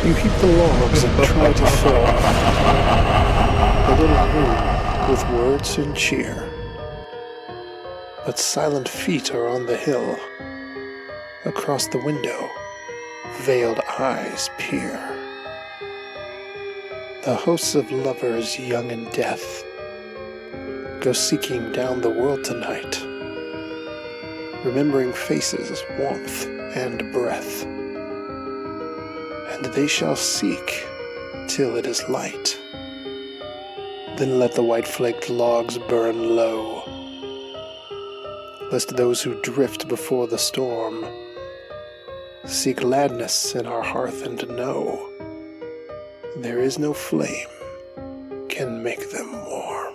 You heap the logs and try to fill the little room with words and cheer. But silent feet are on the hill. Across the window, veiled eyes peer. The hosts of lovers young in death go seeking down the world tonight, remembering faces, warmth, and breath. And they shall seek till it is light. Then let the white-flaked logs burn low, lest those who drift before the storm seek gladness in our hearth and know there is no flame can make them warm.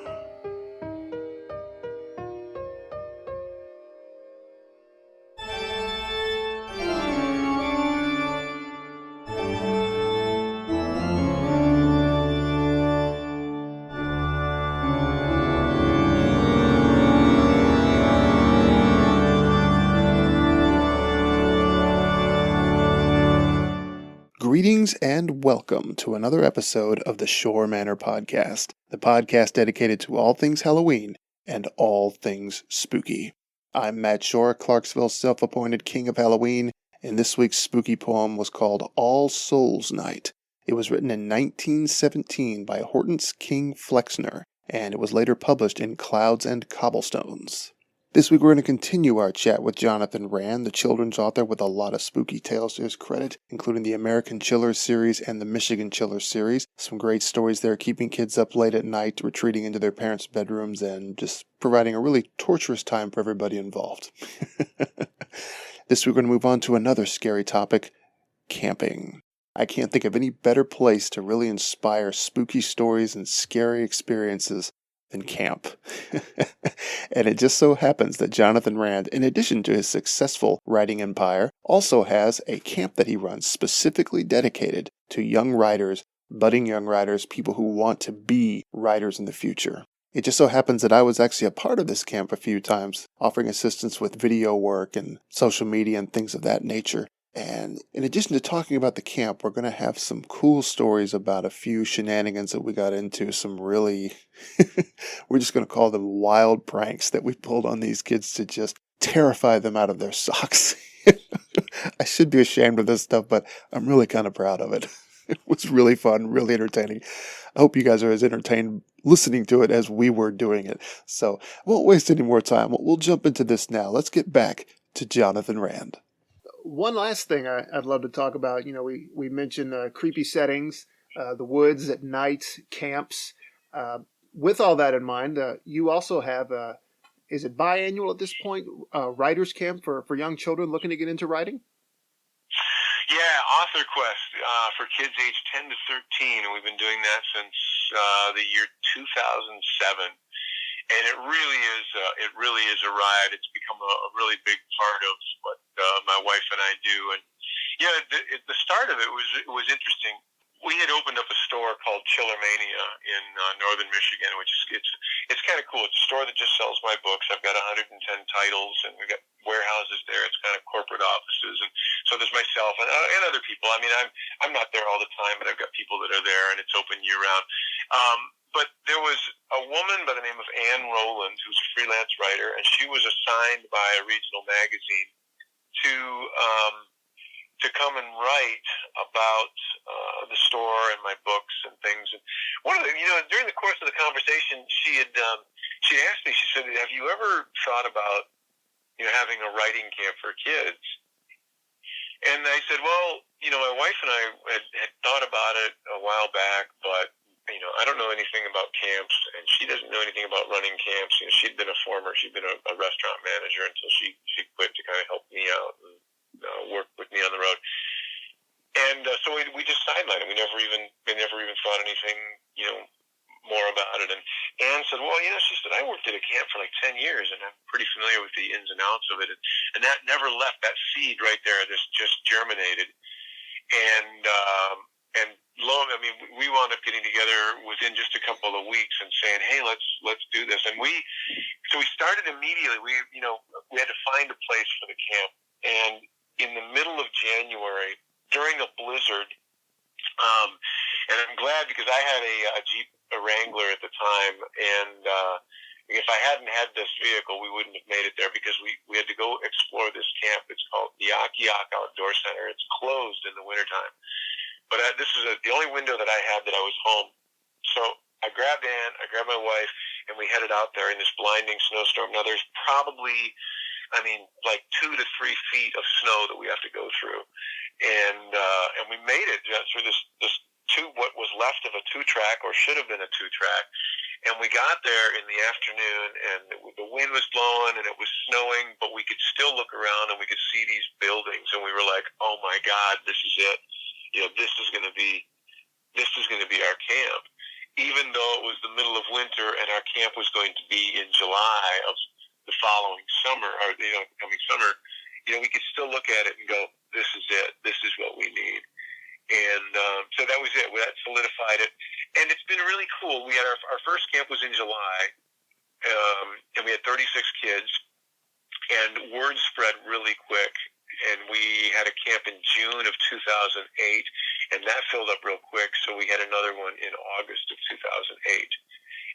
Greetings and welcome to another episode of the Schorr Manor podcast, the podcast dedicated to all things Halloween and all things spooky. I'm Matt Schorr, Clarksville's self-appointed king of Halloween, and this week's spooky poem was called All Souls Night. It was written in 1917 by Hortense King Flexner, and it was later published in Clouds and Cobblestones. This week we're going to continue our chat with Johnathan Rand, the children's author with a lot of spooky tales to his credit, including the American Chillers series and the Michigan Chillers series. Some great stories there, keeping kids up late at night, retreating into their parents' bedrooms, and just providing a really torturous time for everybody involved. This week we're going to move on to another scary topic, camping. I can't think of any better place to really inspire spooky stories and scary experiences than camp. And it just so happens that Johnathan Rand, in addition to his successful writing empire, also has a camp that he runs specifically dedicated to young writers, budding young writers, people who want to be writers in the future. It just so happens that I was actually a part of this camp a few times, offering assistance with video work and social media and things of that nature. And in addition to talking about the camp, we're going to have some cool stories about a few shenanigans that we got into, some really, we're just going to call them wild pranks that we pulled on these kids to just terrify them out of their socks. I should be ashamed of this stuff, but I'm really kind of proud of it. It was really fun, really entertaining. I hope you guys are as entertained listening to it as we were doing it. So I won't waste any more time. We'll jump into this now. Let's get back to Johnathan Rand. One last thing I'd love to talk about. You know, we mentioned creepy settings, the woods at night, camps. With all that in mind, you also have, is it biannual at this point, writers camp for young children looking to get into writing? Yeah, AuthorQuest for kids aged 10 to 13, and we've been doing that since the year 2007. And it really is a ride. It's become a really big part of what my wife and I do. And yeah, the start of it was interesting. We had opened up a store called Schorr Manor in northern Michigan, which is it's kind of cool. It's a store that just sells my books. I've got 110 titles, and we've got warehouses there. It's kind of corporate offices, and so there's myself and other people. I mean, I'm not there all the time, but I've got people that are there, and it's open year round. But there was a woman by the name of Ann Rowland, who's a freelance writer, and she was assigned by a regional magazine to come and write about the store and my books and things. And one of the, during the course of the conversation, she asked me, she said, "Have you ever thought about having a writing camp for kids?" And I said, "Well, my wife and I had thought about it a while back, but I don't know anything about camps, and she doesn't know anything about running camps. She'd been a restaurant manager until she quit to kind of help me out and work with me on the road. And so we just sidelined it. We never even thought anything, more about it." And Anne said, "Well, she said, I worked at a camp for like 10 years, and I'm pretty familiar with the ins and outs of it. And that never left. That seed right there, this just germinated. And we wound up getting together within just a couple of weeks and saying, hey, let's do this. And so we started immediately. We had to find a place for the camp. And in the middle of January, during a blizzard, And I'm glad because I had a Jeep Wrangler at the time, and if I hadn't had this vehicle, we wouldn't have made it there because we had to go explore this camp. It's called the Akiak Outdoor Center. It's closed in the wintertime. But this is the only window that I had that I was home. So I grabbed Ann, I grabbed my wife, and we headed out there in this blinding snowstorm. Now there's probably, like 2 to 3 feet of snow that we have to go through, and we made it through this what was left of a 2-track, or should have been a 2-track. And we got there in the afternoon, and the wind was blowing, and it was snowing, but we could still look around, and we could see these buildings, and we were like, "Oh my God, this is it! This is going to be our camp." Even though it was the middle of winter, and our camp was going to be in July of the following summer, or coming summer, we could still look at it and go, "This is it. This is what we need." And so that was it. That solidified it. And it's been really cool. We had our first camp was in July, and we had 36 kids, and word spread really quick. And we had a camp in June of 2008, and that filled up real quick. So we had another one in August of 2008.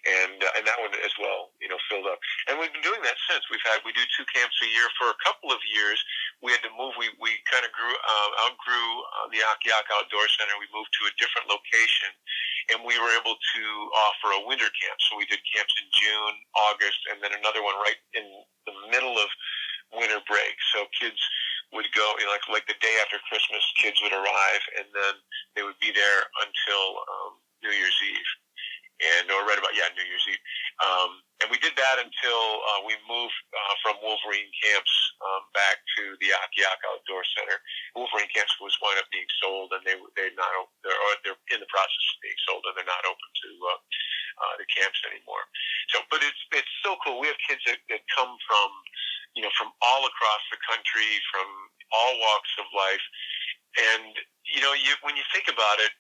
And that one as well, filled up. And we've been doing that since. We do 2 camps a year. For a couple of years, we had to move. We kind of outgrew the Akiak Outdoor Center. We moved to a different location, and we were able to offer a winter camp. So we did camps in June, August, and then another one right in the middle of winter break. So kids would go, like the day after Christmas, kids would arrive, and then they would be there until New Year's Eve. Or right about New Year's Eve, and we did that until we moved from Wolverine camps back to the Akiak Outdoor Center. Wolverine camps was wound up being sold, and they're in the process of being sold, and they're not open to the camps anymore. So, but it's so cool. We have kids that come from from all across the country, from all walks of life, and when you think about it,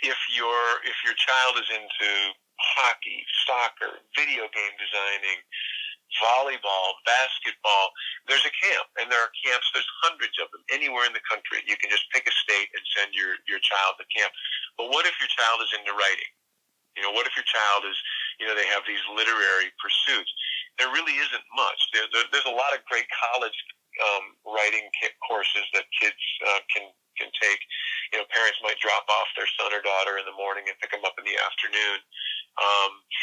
if your child is into hockey, soccer, video game designing, volleyball, basketball, there's a camp, and there are camps. There's hundreds of them anywhere in the country. You can just pick a state and send your child to camp. But what if your child is into writing? What if your child is, they have these literary pursuits? There really isn't much. There's a lot of great college writing courses that kids can take. Parents might drop off their son or daughter in the morning and pick them up in the afternoon.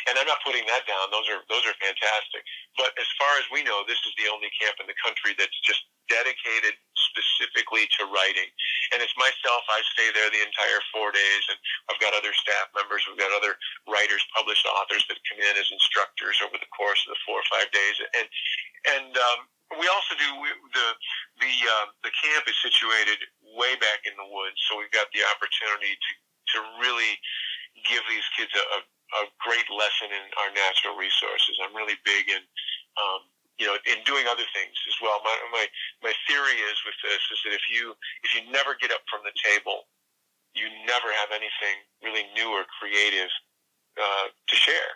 And I'm not putting that down. Those are fantastic. But as far as we know, this is the only camp in the country that's just dedicated specifically to writing. And it's myself. I stay there the entire 4 days, and I've got other staff members. We've got other writers, published authors that come in as instructors over the course of the 4 or 5 days. And we also do the camp is situated way back in the woods, so we've got the opportunity to really give these kids a great lesson in our natural resources. I'm really big in in doing other things as well. My theory is with this is that if you never get up from the table, you never have anything really new or creative to share.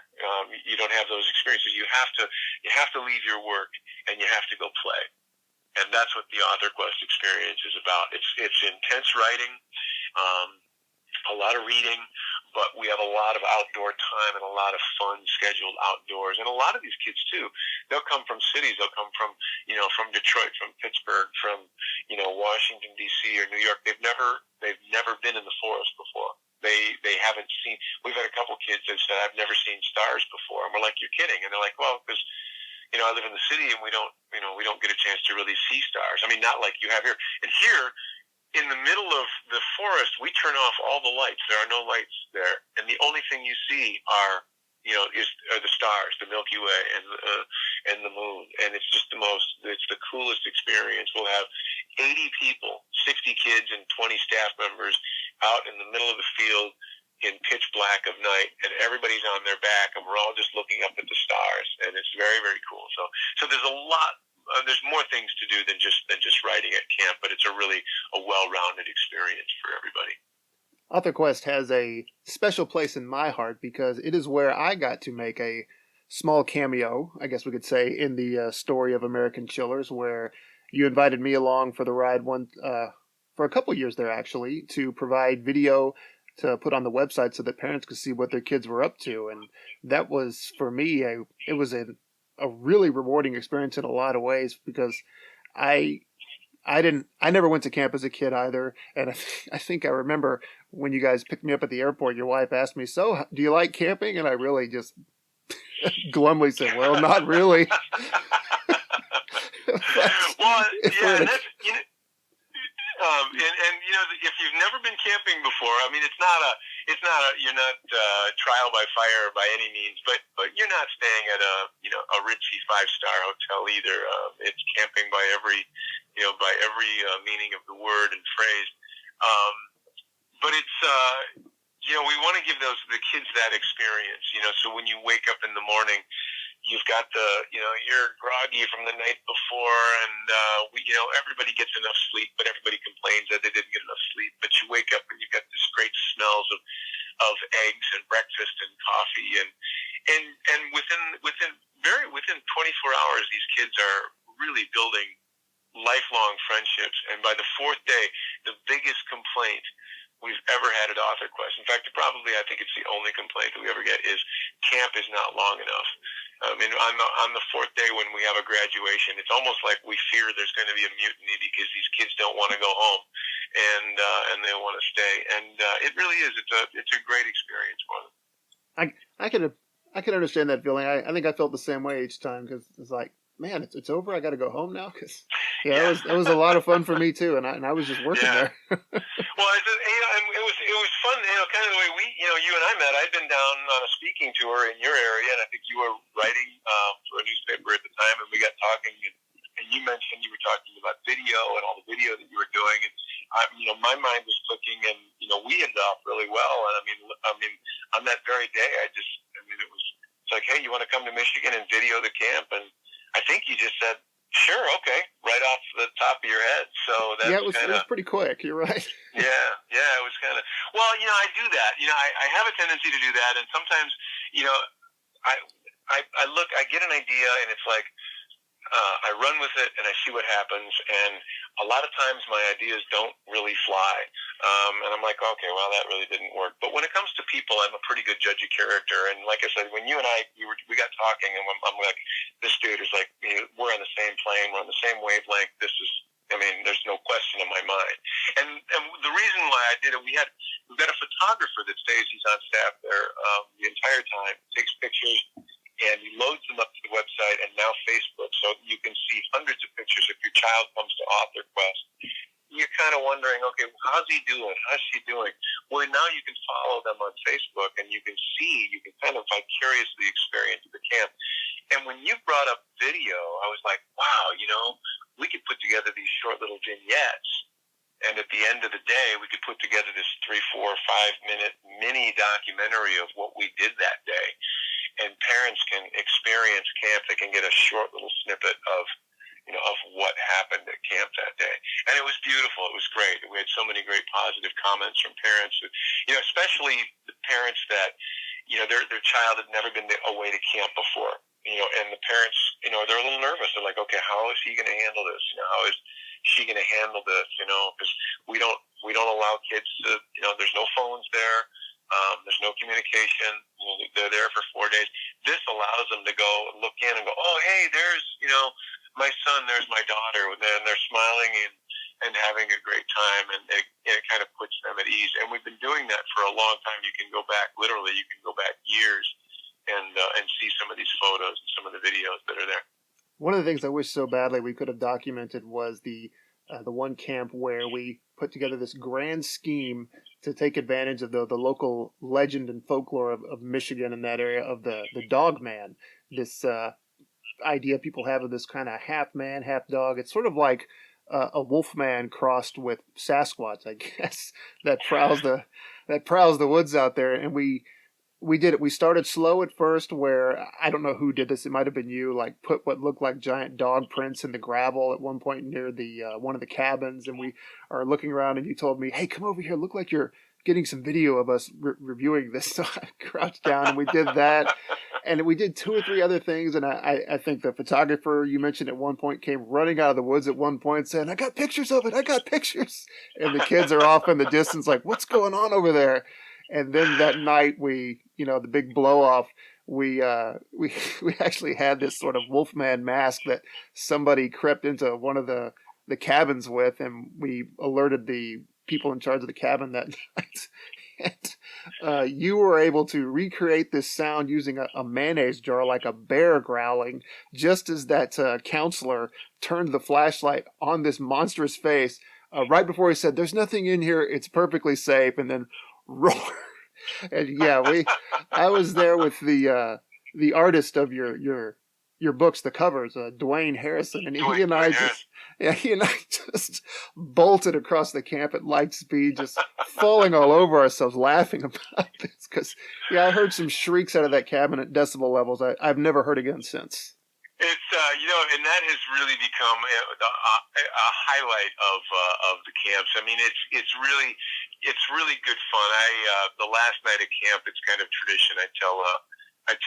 You don't have those experiences. You have to leave your work and you have to go play. And that's what the AuthorQuest experience is about. It's intense writing, a lot of reading, but we have a lot of outdoor time and a lot of fun scheduled outdoors. And a lot of these kids too, they'll come from cities. They'll come from from Detroit, from Pittsburgh, from Washington D.C. or New York. They've never been in the forest before. They haven't seen. We've had a couple kids that said, "I've never seen stars before," and we're like, "You're kidding?" And they're like, "Well, because I live in the city and we don't get a chance to really see stars. I mean, not like you have here. And here, in the middle of the forest, we turn off all the lights. There are no lights there, and the only thing you see are the stars, the Milky Way, and the moon. And it's just it's the coolest experience. We'll have 80 people, 60 kids, and 20 staff members out in the middle of the field in pitch black of night, and everybody's on their back, and we're all just looking up at the stars, and it's very, very cool. So there's a lot. There's more things to do than just writing at camp, but it's a well-rounded experience for everybody. AuthorQuest has a special place in my heart because it is where I got to make a small cameo, I guess we could say, in the story of American Chillers, where you invited me along for the ride for a couple years there, actually, to provide video to put on the website so that parents could see what their kids were up to. And that was, for me, it was a really rewarding experience in a lot of ways, because I I never went to camp as a kid either. And I think I remember when you guys picked me up at the airport, your wife asked me, "So, do you like camping?" And I really just glumly said, "Well, not really." Well, yeah, and that's, and you know, if you've never been camping before, I mean, you're not trial by fire by any means, but you're not staying at a ritzy 5-star hotel either. It's camping by every meaning of the word and phrase. But it's we want to give the kids that experience. So when you wake up in the morning, you've got you're groggy from the night before, and everybody gets enough sleep, but everybody complains that they didn't get enough sleep. But you wake up and you've got this great smells of eggs and breakfast and coffee, and within 24 hours, these kids are really building lifelong friendships. And by the fourth day, the biggest complaint we've ever had at AuthorQuest, in fact, I think it's the only complaint that we ever get, is camp is not long enough. I mean, on the fourth day when we have a graduation, it's almost like we fear there's going to be a mutiny because these kids don't want to go home, and they want to stay. And it really is. It's a great experience for them. I can understand that feeling. I think I felt the same way each time, because it's like, man, it's over. I got to go home now, because it was a lot of fun for me too, and I was just working there. Well, it was fun. Kind of the way you and I met. I'd been down on a speaking tour in your area, and I think you were writing for a newspaper at the time, and we got talking, and you mentioned you were talking about video and all the video that you were doing, and my mind was clicking, and we hit it off really well. And I mean, on that very day, it's like, hey, you want to come to Michigan and video the camp? And I think you just said, sure, okay, right off the top of your head. So that's it was pretty quick. You're right. Yeah, it was kind of. Well, I do that. I have a tendency to do that, and sometimes, I get an idea, and it's like, I run with it and I see what happens, and a lot of times my ideas don't really fly, and I'm like, okay, well, that really didn't work. But when it comes to people, I'm a pretty good judge of character, and like I said, when you and we got talking, and I'm like, this dude is like, we're on the same plane, we're on the same wavelength. There's no question in my mind. And the reason why I did it, we've got a photographer that stays. He's on staff there the entire time, takes pictures, and he loads them up to the website and now Facebook, so you can see hundreds of pictures. If your child comes to AuthorQuest, you're kind of wondering, okay, how's he doing? How's she doing? Well, now you can follow them on Facebook, and you can kind of vicariously experience the camp. And when you brought up video, I was like, wow, we could put together these short little vignettes, and at the end of the day, we could put together this 3, 4, 5-minute mini documentary of what we did that day. And parents can experience camp. They can get a short little snippet of what happened at camp that day. And it was beautiful. It was great. We had so many great positive comments from parents, especially the parents that, their child had never been away to camp before, and the parents, they're a little nervous. They're like, okay, how is he going to handle this? How is she going to handle this? Because we don't allow kids to, there's no phones there. There's no communication. They're there for 4 days. This allows them to go look in and go, oh, hey, there's, my son, there's my daughter, and they're smiling and having a great time, and it kind of puts them at ease. And we've been doing that for a long time. You can go back, literally, you can go back years and see some of these photos and some of the videos that are there. One of the things I wish so badly we could have documented was the one camp where we put together this grand scheme to take advantage of the local legend and folklore of Michigan in that area, of the dog man. This idea people have of this kind of half man, half dog. It's sort of like a wolf man crossed with Sasquatch, I guess, that prowls the woods out there. And we did it. We started slow at first, where I don't know who did this. It might have been you. Like, put what looked like giant dog prints in the gravel at one point near the one of the cabins, and we are looking around. And you told me, "Hey, come over here. Look like you're getting some video of us reviewing this." So I crouched down and we did that, and we did 2 or 3 other things. And I think the photographer you mentioned at one point came running out of the woods at one point saying, "I got pictures of it. I got pictures." And the kids are off in the distance, like, "What's going on over there?" And then that night the big blow off, we actually had this sort of Wolfman mask that somebody crept into one of the cabins with, and we alerted the people in charge of the cabin that night. And you were able to recreate this sound using a mayonnaise jar, like a bear growling, just as that counselor turned the flashlight on this monstrous face right before he said, "There's nothing in here. It's perfectly safe," and then roar. And yeah, I was there with the artist of your books, the covers, Dwayne Harrison, and he and I just bolted across the camp at light speed, just falling all over ourselves, laughing about this. Because I heard some shrieks out of that cabin at decibel levels I've never heard again since. It's and that has really become a highlight of the camps. I mean, it's really good fun. The last night at camp, it's kind of tradition. I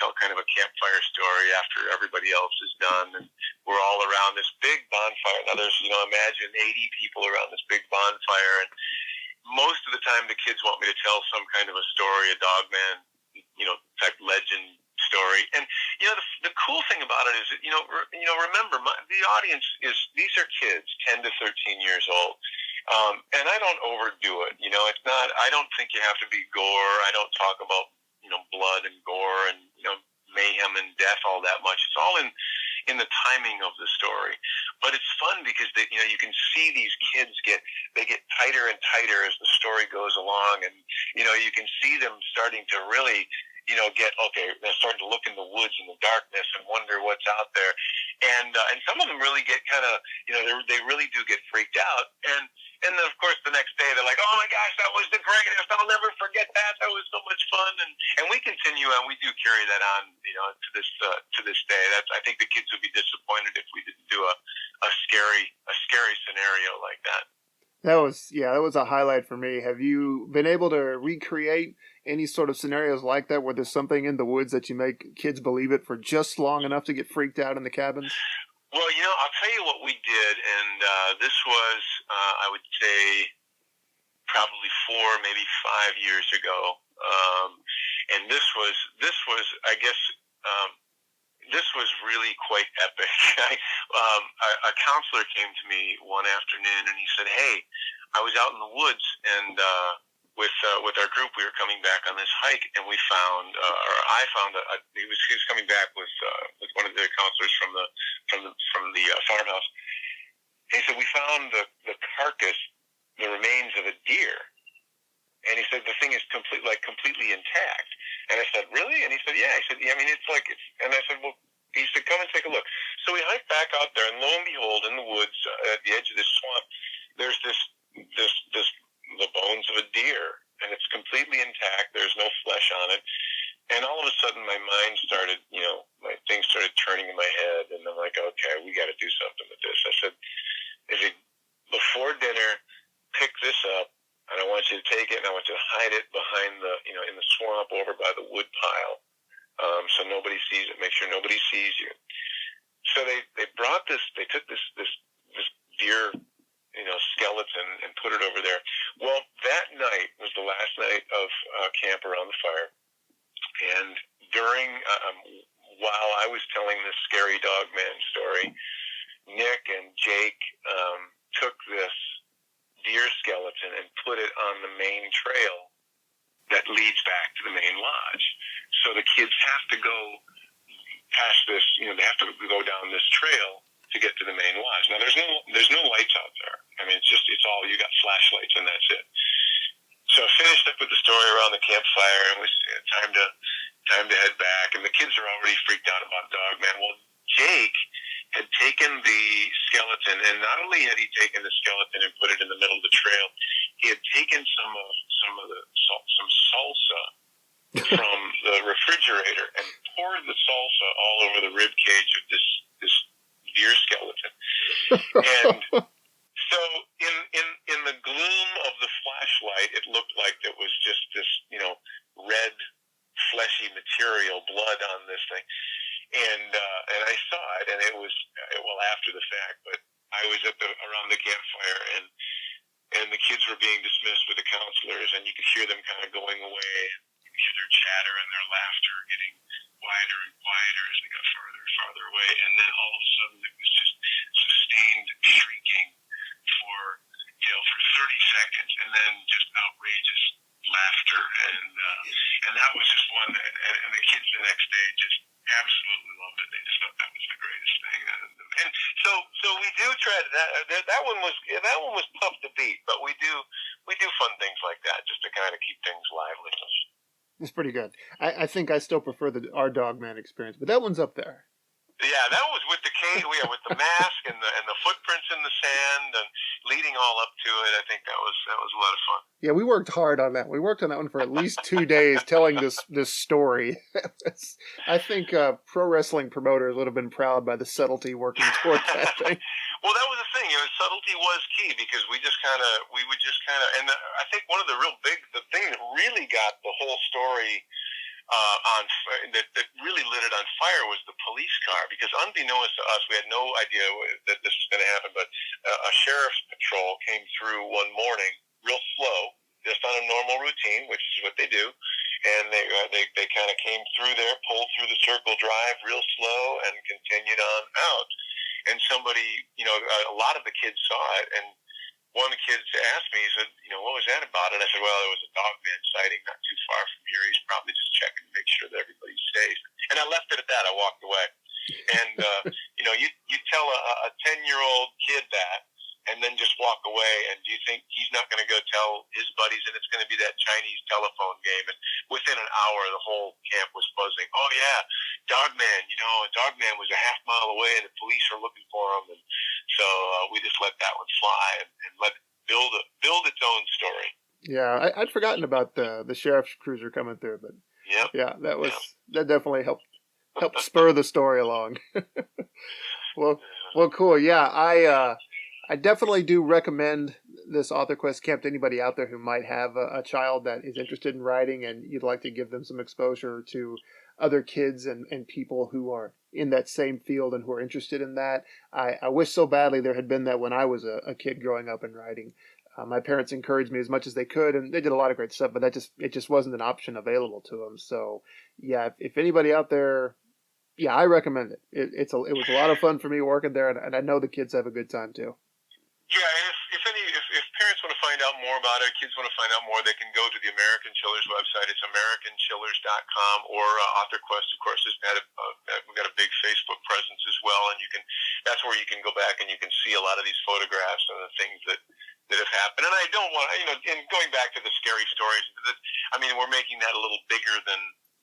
tell kind of a campfire story after everybody else is done, and we're all around this big bonfire. Now, there's imagine 80 people around this big bonfire, and most of the time the kids want me to tell some kind of a story, a dogman, type legend story. And the cool thing about it is that, remember, the audience these are kids 10 to 13 years old, and I don't overdo it. It's not. I don't think you have to be gore. I don't talk about blood and gore and mayhem and death all that much. It's all in the timing of the story. But it's fun because you can see these kids get tighter and tighter as the story goes along, and you can see them starting to really they're starting to look in the woods in the darkness and wonder what's out there, and some of them really get kind of they really do get freaked out, and then of course the next day they're like, oh my gosh, that was the greatest, I'll never forget that was so much fun, and we continue and we do carry that on to this day. I think the kids would be disappointed if we didn't do a scary scenario like that. That was a highlight for me. Have you been able to recreate any sort of scenarios like that where there's something in the woods that you make kids believe it for just long enough to get freaked out in the cabins? Well, I'll tell you what we did, and this was, I would say, probably 4, maybe 5 years ago, and this was, I guess, this was really quite epic. A counselor came to me one afternoon, and he said, "Hey, I was out in the woods, and with our group, we were coming back on this hike, and we found, or I found, he was coming back with one of the counselors from the farmhouse. He said, we found the carcass, the remains of a deer." And he said, the thing is completely intact. And I said, really? And he said, yeah. He said, yeah, I mean, and I said, well, he said, come and take a look. So we hiked back out there, and lo and behold, in the woods, at the edge of this swamp, there's the bones of a deer, and it's completely intact. There's no flesh on it. And all of a sudden, my mind started, my things started turning in my head, and I'm like, okay, we got to do something with this. I said, before dinner, pick this up, and I want you to take it, and I want you to hide it behind in the swamp over by the wood pile, so nobody sees it. Make sure nobody sees you. So they brought this. They took this deer, skeleton, and put it over there. Well, that night was the last night of camp around the fire, and during while I was telling this scary dog man story, Nick and Jake took this deer skeleton and put it on the main trail that leads back to the main lodge. So the kids have to go past this, they have to go down this trail to get to the main lodge. Now there's no lights out there. I mean, it's all, you got flashlights and that's it. So I finished up with the story around the campfire, and it was time to head back, and the kids are already freaked out about Dogman. Well, Jake had taken the skeleton, and not only had he taken the skeleton and put it in the middle of the trail, he had taken some salsa from the refrigerator and poured the salsa all over the rib cage of this deer skeleton. And so in the gloom of the flashlight, it looked like there was just this red fleshy material, blood on this thing. And I saw it, and it was, well, after the fact, but I was around the campfire, and and the kids were being dismissed with the counselors, and you could hear them kind of going away. You could hear their chatter and their laughter getting quieter and quieter as they got farther and farther away, and then all of a sudden it was just sustained shrieking for for 30 seconds, and then just outrageous laughter, and that was just one that, and the kids the next day just absolutely loved it. They just thought that was the greatest thing, and so we do try to that one was tough to beat, but we do fun things like that just to kind of keep things lively. It's pretty good. I think I still prefer our Dogman experience, but that one's up there. Yeah, that was with the cave, with the mask and the footprints in the sand and leading all up to it. I think that was a lot of fun. Yeah, we worked hard on that. We worked on that one for at least 2 days, telling this story. I think pro wrestling promoters would have been proud by the subtlety working towards that thing. Well, that was the thing. Subtlety was key because we would just kind of, and I think one of the thing that really got the whole story that really lit it on fire was the police car, because unbeknownst to us, we had no idea that this was going to happen, but a sheriff's patrol came through one morning real slow, just on a normal routine, which is what they do, and they kind of came through there, pulled through the circle drive real slow, and continued on out. And somebody, a lot of the kids saw it, and one of the kids asked me, he said, what was that about? And I said, well, there was a Dogman sighting not too far from here. He's probably just checking to make sure that everybody's safe. And I left it at that. I walked away. And, you tell a 10-year-old kid that, and then just walk away, and do you think he's not going to go tell his buddies, and it's going to be that Chinese telephone game? And within an hour, the whole camp was buzzing. Oh, yeah, Dogman, Dogman was a half mile away, and the police are looking for him. And so we just let that one fly and let it build its own story. Yeah, I'd forgotten about the sheriff's cruiser coming through, but yeah, that definitely helped spur the story along. Well, cool. Yeah, I definitely do recommend this AuthorQuest camp to anybody out there who might have a child that is interested in writing and you'd like to give them some exposure to other kids and people who are in that same field and who are interested in that. I wish so badly there had been that when I was a kid growing up and writing. My parents encouraged me as much as they could, and they did a lot of great stuff, but it just wasn't an option available to them. So, yeah, if anybody out there, yeah, I recommend it. It was a lot of fun for me working there, and I know the kids have a good time too. Yeah, and if parents want to find out more about it, kids want to find out more, they can go to the American Chillers website. It's AmericanChillers.com, or AuthorQuest, of course, we've got a big Facebook presence as well, and that's where you can go back and you can see a lot of these photographs and the things that have happened. And I don't want, and going back to the scary stories, we're making that a little bigger than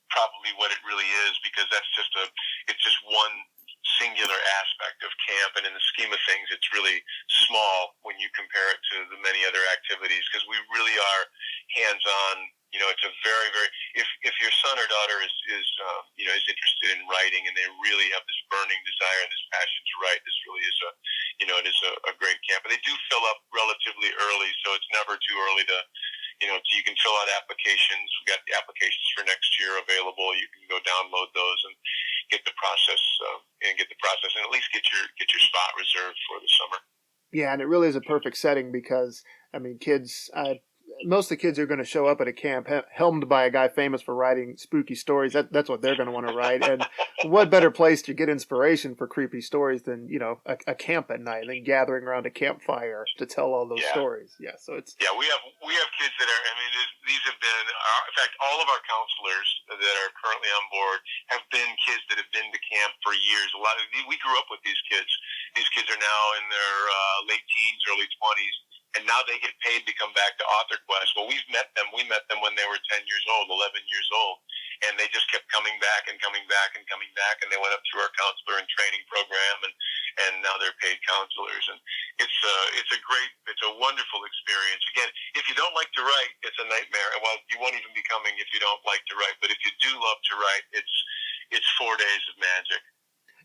probably what it really is, because it's just one singular aspect of camp, and in the scheme of things, it's really small when you compare it to the many other activities, because we really are hands-on. It's a very, very, if your son or daughter is interested in writing and they really have this burning desire and this passion to write, this really is it is a great camp. And they do fill up relatively early, so it's never too early to, so you can fill out applications. We've got the applications for next year available. You can go download those and get the process and at least get your spot reserved for the summer. Yeah, and it really is a perfect setting because kids. Most of the kids are going to show up at a camp helmed by a guy famous for writing spooky stories. That's what they're going to want to write. And what better place to get inspiration for creepy stories than, a camp at night and then gathering around a campfire to tell all those stories. Yeah, so it's... Yeah, we have kids that are, these have been, in fact, all of our counselors that are currently on board have been kids that have been to camp for years. We grew up with these kids. These kids are now in their late teens, early 20s. And now they get paid to come back to AuthorQuest. Well, we've met them. We met them when they were 10 years old, 11 years old. And they just kept coming back and coming back and coming back. And they went up through our counselor and training program. And now they're paid counselors. And it's a wonderful experience. Again, if you don't like to write, it's a nightmare. Well, you won't even be coming if you don't like to write. But if you do love to write, it's 4 days of magic.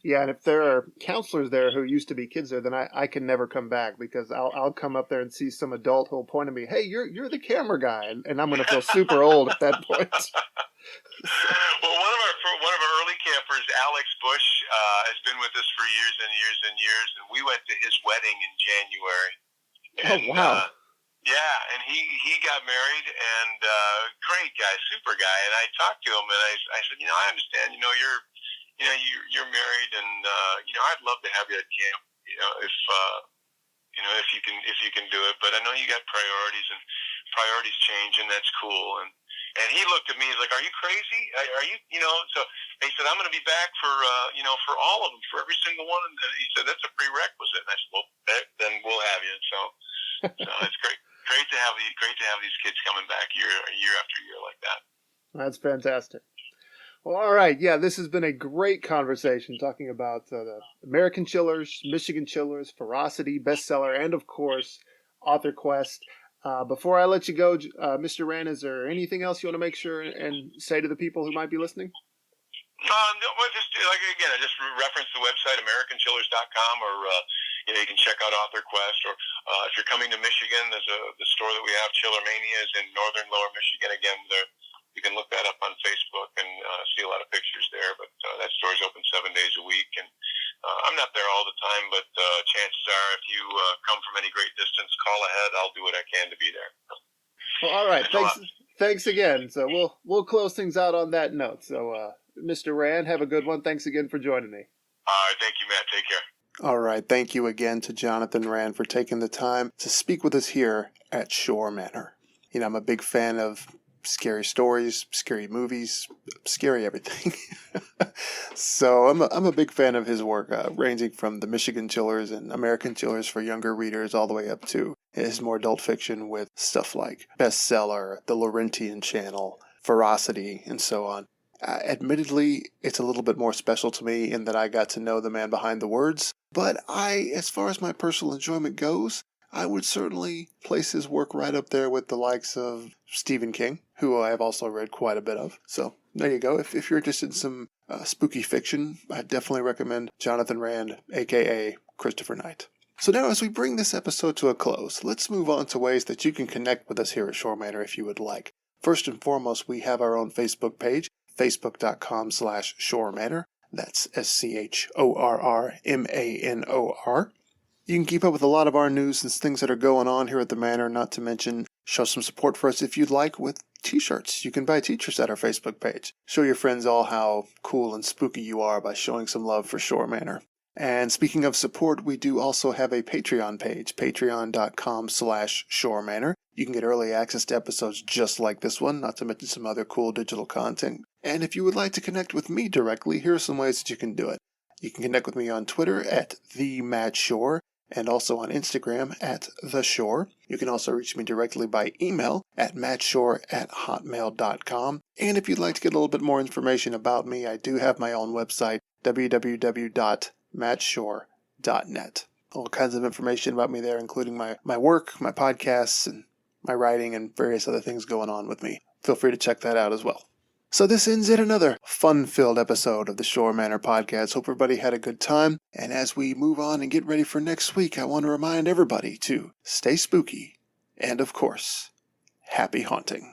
Yeah, and if there are counselors there who used to be kids there, then I can never come back because I'll come up there and see some adult who'll point at me, hey, you're the camera guy, and I'm going to feel super old at that point. Well, one of our early campers, Alex Bush, has been with us for years and years and years, and we went to his wedding in January. And, oh, wow. Yeah, and he got married, and great guy, super guy. And I talked to him, and I said, I understand. You're married, and I'd love to have you at camp. If you can do it, but I know you got priorities, and priorities change, and that's cool. And he looked at me, he's like, "Are you crazy? Are you?" So he said, "I'm going to be back for for all of them, for every single one." And he said, "That's a prerequisite." And I said, "Well, then we'll have you." So it's great. Great to have these kids coming back year after year like that. That's fantastic. Well, all right. Yeah, this has been a great conversation talking about the American Chillers, Michigan Chillers, Ferocity, bestseller, and of course, AuthorQuest. Before I let you go, Mr. Rand, is there anything else you want to make sure and say to the people who might be listening? No, well, just again, I just reference the website AmericanChillers.com, or you can check out AuthorQuest, or if you're coming to Michigan, there's the store that we have, Chiller Mania, is in northern Lower Michigan. Again, you can look that up on Facebook and see a lot of pictures there. But that store is open 7 days a week, and I'm not there all the time. But chances are, if you come from any great distance, call ahead. I'll do what I can to be there. Well, all right. Thanks again. So we'll close things out on that note. So, Mr. Rand, have a good one. Thanks again for joining me. All right. Thank you, Matt. Take care. All right. Thank you again to Johnathan Rand for taking the time to speak with us here at Schorr Manor. I'm a big fan of scary stories, scary movies, scary everything. So I'm a big fan of his work, ranging from the Michigan Chillers and American Chillers for younger readers all the way up to his more adult fiction with stuff like Bestseller, The Laurentian Channel, Ferocity, and so on. Admittedly, it's a little bit more special to me in that I got to know the man behind the words, but as far as my personal enjoyment goes, I would certainly place his work right up there with the likes of Stephen King, who I have also read quite a bit of. So there you go. If you're interested in some spooky fiction, I definitely recommend Johnathan Rand, a.k.a. Christopher Knight. So now as we bring this episode to a close, let's move on to ways that you can connect with us here at Schorr Manor if you would like. First and foremost, we have our own Facebook page, facebook.com/Schorr Manor. That's SCHORRMANOR. You can keep up with a lot of our news and things that are going on here at the Manor, not to mention show some support for us if you'd like with t-shirts. You can buy t-shirts at our Facebook page. Show your friends all how cool and spooky you are by showing some love for Schorr Manor. And speaking of support, we do also have a Patreon page, patreon.com/Schorr Manor. You can get early access to episodes just like this one, not to mention some other cool digital content. And if you would like to connect with me directly, here are some ways that you can do it. You can connect with me on Twitter at @TheMattSchorr, and also on Instagram at @TheSchorr. You can also reach me directly by email at mattschorr@hotmail.com. And if you'd like to get a little bit more information about me, I do have my own website, www.mattschorr.net. All kinds of information about me there, including my work, my podcasts, and my writing, and various other things going on with me. Feel free to check that out as well. So this ends yet another fun-filled episode of the Schorr Manor podcast. Hope everybody had a good time. And as we move on and get ready for next week, I want to remind everybody to stay spooky and, of course, happy haunting.